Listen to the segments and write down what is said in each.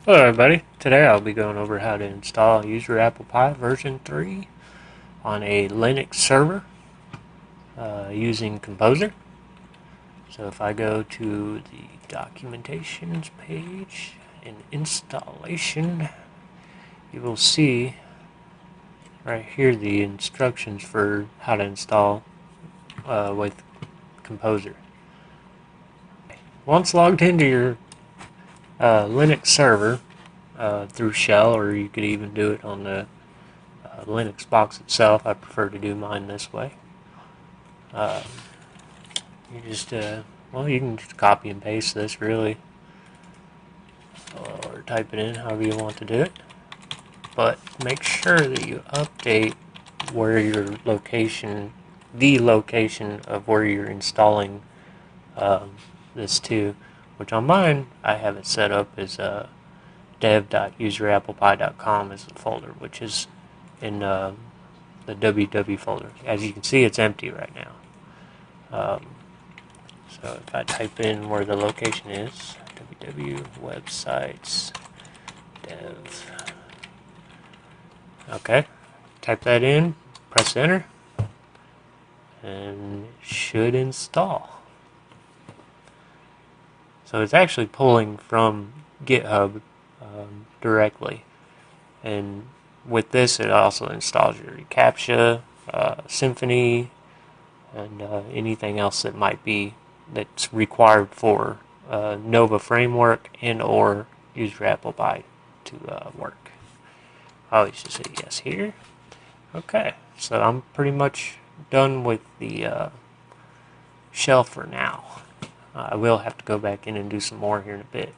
Hello everybody, today I'll be going over how to install UserApplePie version 3 on a Linux server using Composer. So if I go to the documentations page in installation, you will see right here the instructions for how to install with Composer. Once logged into your Linux server through shell, or you could even do it on the Linux box itself. I prefer to do mine this way. You just you can just copy and paste this really, or type it in however you want to do it. But make sure that you update where your location, the location of where you're installing this to, which on mine I have it set up as dev.userapplepie.com as the folder, which is in the www folder. As you can see, it's empty right now. So if I type in where the location is, www websites dev. Okay, type that in, press enter, and it should install. So it's actually pulling from GitHub directly, and with this it also installs your Recapture, Symfony, and anything else that might be that's required for Nova framework and or UserApplePie to work. I'll always just say yes here. Okay, so I'm pretty much done with the shell for now. I will have to go back in and do some more here in a bit.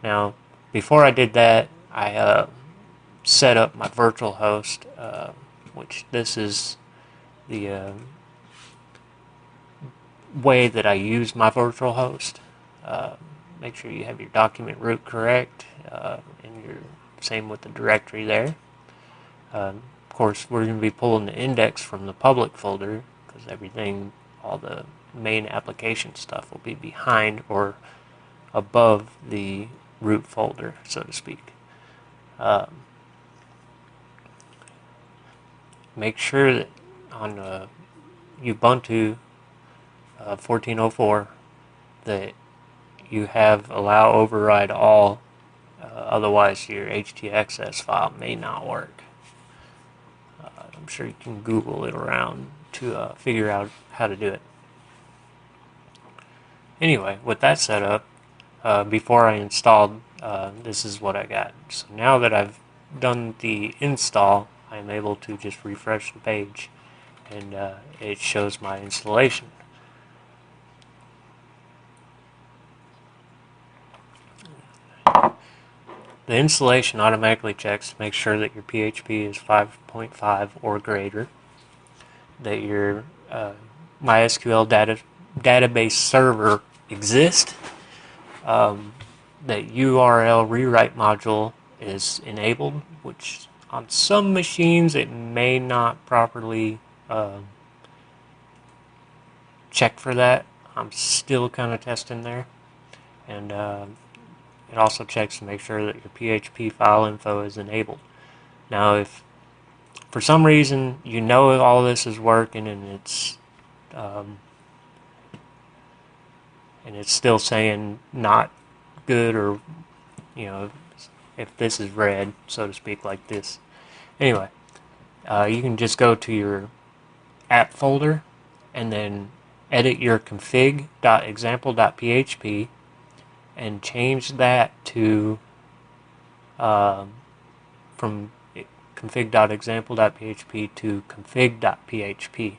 Now, before I did that, I set up my virtual host, which this is the way that I use my virtual host. Make sure you have your document root correct, and your same with the directory there. Of course, we're going to be pulling the index from the public folder because everything, all the main application stuff will be behind or above the root folder, so to speak. Make sure that on Ubuntu 14.04 that you have allow override all, otherwise your htaccess file may not work. I'm sure you can Google it around to figure out how to do it. Anyway, with that set up, before I installed, this is what I got. So now that I've done the install, I'm able to just refresh the page, and it shows my installation. The installation automatically checks to make sure that your PHP is 5.5 or greater, that your MySQL database server exists, that URL rewrite module is enabled, which on some machines it may not properly check for that. I'm still kind of testing there. And it also checks to make sure that your PHP file info is enabled. Now, if for some reason you know all this is working and it's still saying not good, or if this is red, so to speak, like this. Anyway, you can just go to your app folder and then edit your config.example.php and change that to from config.example.php to config.php,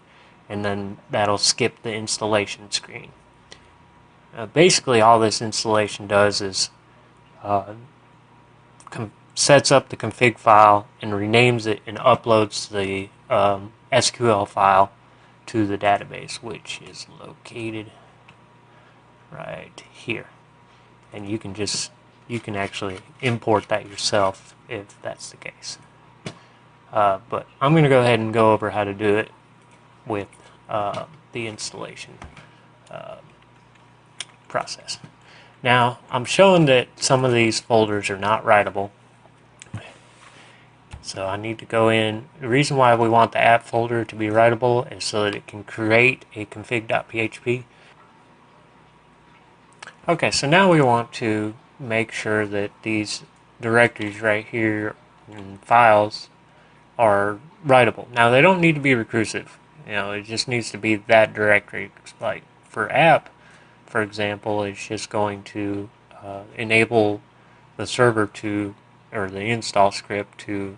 and then that'll skip the installation screen. Basically, all this installation does is sets up the config file and renames it and uploads the SQL file to the database, which is located right here. And you can actually import that yourself if that's the case. But I'm going to go ahead and go over how to do it with the installation process. Now, I'm showing that some of these folders are not writable. So I need to go in. The reason why we want the app folder to be writable is so that it can create a config.php. Okay, so now we want to make sure that these directories right here and files are writable. Now they don't need to be recursive. It just needs to be that directory. Like for app, for example, it's just going to enable the server to, or the install script to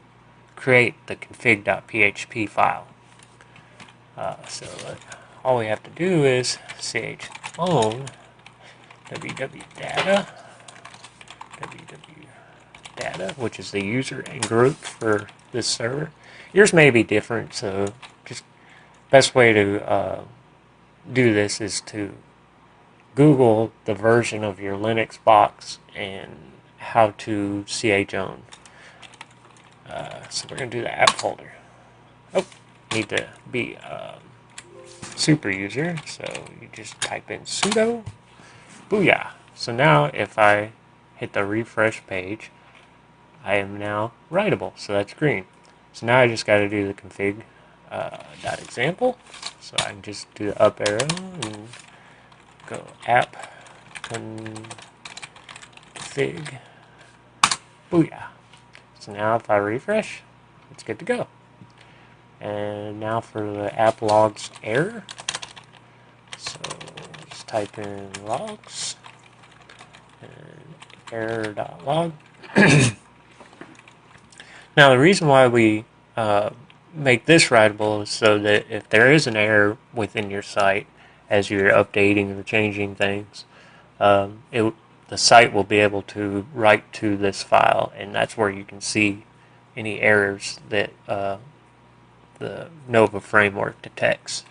create the config.php file. So all we have to do is chown www.data, which is the user and group for this server. Yours may be different, so just best way to do this is to Google the version of your Linux box and how to chown. So we're going to do the app folder. Oh, need to be super user, so you just type in sudo booyah. So now if I hit the refresh page, I am now writable, so that's green. So now I just got to do the config .example. So I can just do the up arrow and go app config booyah. So now if I refresh, it's good to go. And now for the app logs error. So just type in logs and error.log. Now the reason why we make this writable is so that if there is an error within your site as you're updating or changing things, the site will be able to write to this file, and that's where you can see any errors that the Nova framework detects.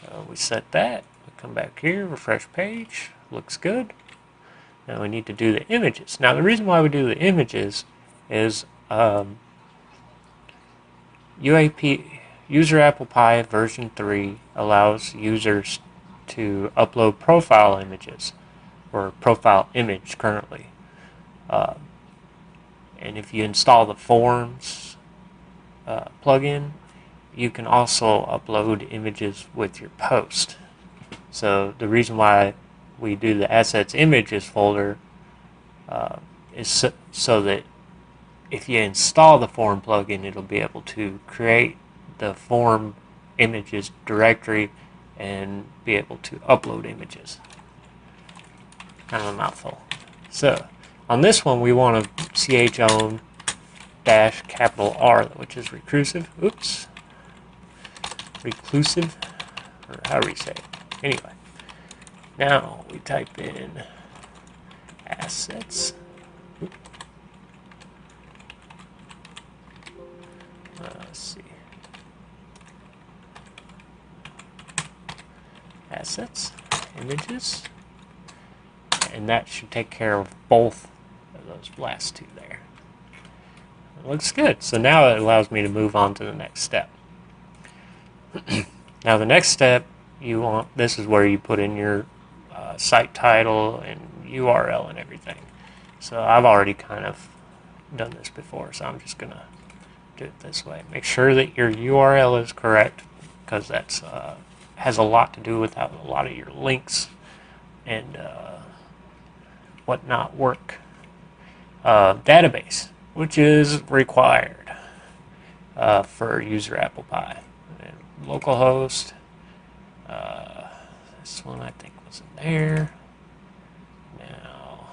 So we set that. We come back here, refresh page, looks good. Now we need to do the images. Now the reason why we do the images is UserApplePie version 3 allows users to upload profile images, or profile image currently. And if you install the Forms plugin, you can also upload images with your post. So the reason why we do the assets images folder is so that if you install the form plugin, it'll be able to create the form images directory and be able to upload images. Kind of a mouthful. So on this one, we want to chown -R, which is recursive. Oops. Reclusive, or however you say it. Anyway, now we type in assets. Let's see. Assets, images, and that should take care of both of those last two there. It looks good. So now it allows me to move on to the next step. Now the next step, this is where you put in your site title and URL and everything. So I've already kind of done this before, so I'm just going to do it this way. Make sure that your URL is correct, because that's has a lot to do with how a lot of your links and whatnot work. Database, which is required for UserApplePie. And localhost, this one I think was in there. Now,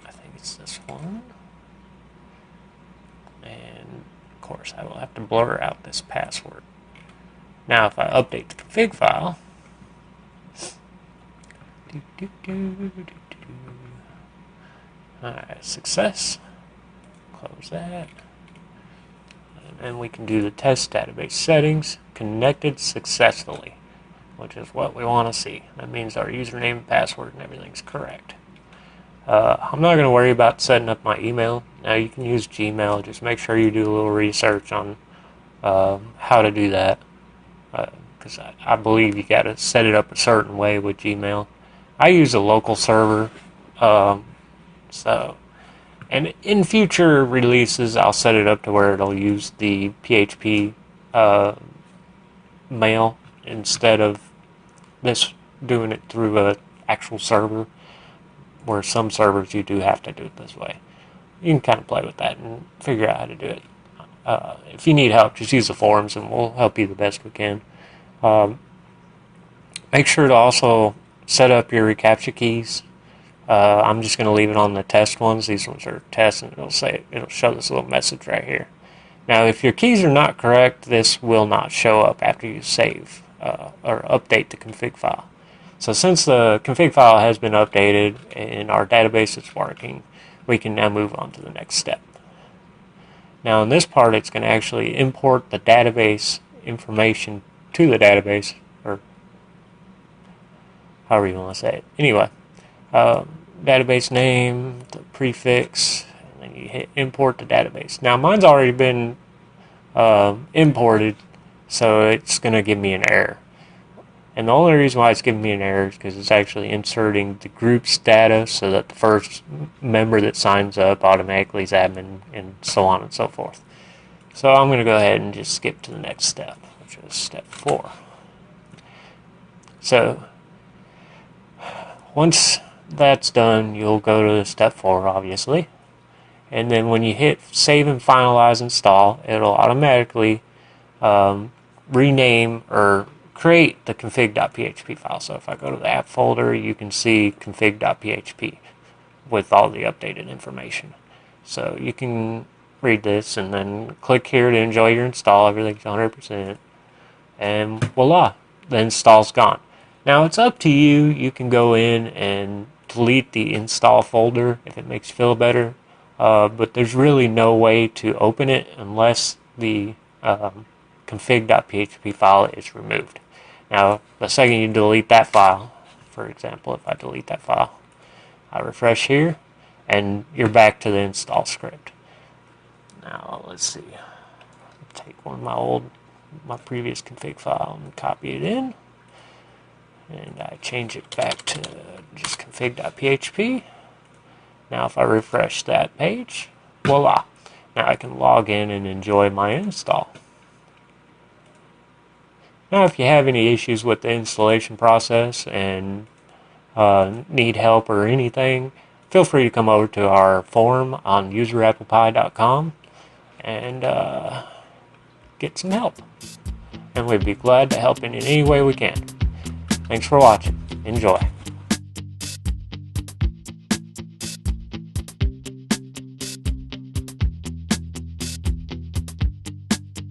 I think it's this one. And of course, I will have to blur out this password. Now, if I update the config file, alright, success. Close that. And then we can do the test database settings. Connected successfully, which is what we want to see. That means our username and password and everything's correct. I'm not going to worry about setting up my email. Now you can use Gmail. Just make sure you do a little research on how to do that. because I believe you got to set it up a certain way with Gmail. I use a local server, so, and in future releases I'll set it up to where it'll use the PHP mail instead of this doing it through a actual server, where some servers you do have to do it this way. You can kind of play with that and figure out how to do it. If you need help, just use the forums and we'll help you the best we can. Make sure to also set up your Recapture keys. I'm just going to leave it on the test ones. These ones are tests, and it'll show this little message right here. Now, if your keys are not correct, this will not show up after you save or update the config file. So since the config file has been updated and our database is working, we can now move on to the next step. Now in this part, it's going to actually import the database information to the database, or however you want to say it. Anyway, database name, the prefix, and then you hit import the database. Now mine's already been imported, so it's going to give me an error. And the only reason why it's giving me an error is because it's actually inserting the group's data so that the first member that signs up automatically is admin, and so on and so forth. So I'm going to go ahead and just skip to the next step, which is step 4. So once that's done, you'll go to step 4, obviously. And then when you hit save and finalize install, it'll automatically rename or create the config.php file. So if I go to the app folder, you can see config.php with all the updated information. So you can read this and then click here to enjoy your install. Everything's 100%. And voila, the install's gone. Now it's up to you. You can go in and delete the install folder if it makes you feel better. But there's really no way to open it unless the config.php file is removed. Now, the second you delete that file, for example, if I delete that file, I refresh here, and you're back to the install script. Now, let's see. Take one of my previous config file and copy it in, and I change it back to just config.php. Now, if I refresh that page, voila. Now I can log in and enjoy my install. Now, if you have any issues with the installation process and need help or anything, feel free to come over to our forum on UserApplePie.com and get some help. And we'd be glad to help in any way we can. Thanks for watching. Enjoy.